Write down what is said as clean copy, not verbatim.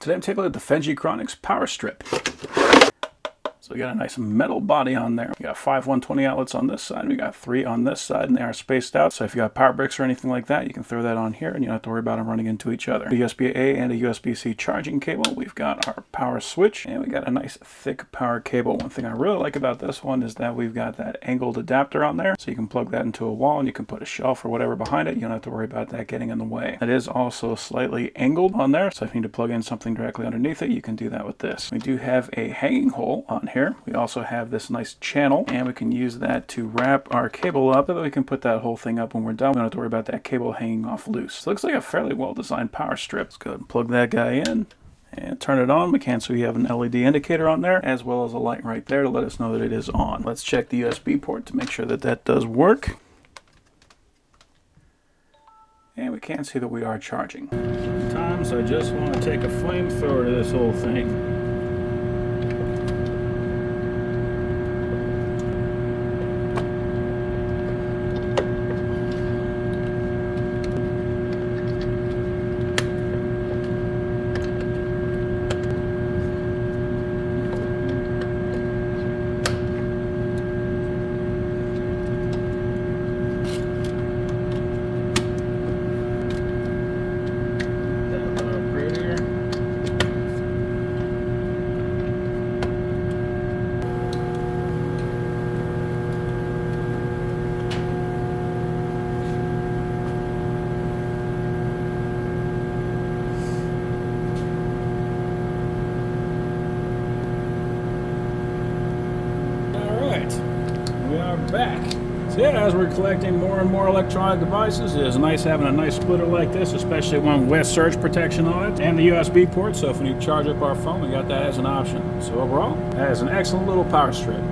Today I'm taking a look at the 15A power strip. So we got a nice metal body on there. We got 5 120 outlets on this side. We got 3 on this side, and they are spaced out. So if you got power bricks or anything like that, you can throw that on here, and you don't have to worry about them running into each other. A USB-A and a USB-C charging cable. We've got our power switch, and we got a nice thick power cable. One thing I really like about this one is that we've got that angled adapter on there, so you can plug that into a wall, and you can put a shelf or whatever behind it. You don't have to worry about that getting in the way. It is also slightly angled on there, so if you need to plug in something directly underneath it, you can do that with this. We do have a hanging hole on here. We also have this nice channel, and we can use that to wrap our cable up so that we can put that whole thing up when we're done. We don't have to worry about that cable hanging off loose. So it looks like a fairly well designed power strip. Let's go ahead and plug that guy in and turn it on. We can see we have an LED indicator on there as well as a light right there to let us know that it is on. Let's check the USB port to make sure that that does work. And we can see that we are charging. Sometimes I just want to take a flamethrower to this whole thing. We are back. So yeah, as we're collecting more and more electronic devices, it is nice having a nice splitter like this, especially one with surge protection on it, and the USB port, so if we need to charge up our phone, we got that as an option. So overall, that is an excellent little power strip.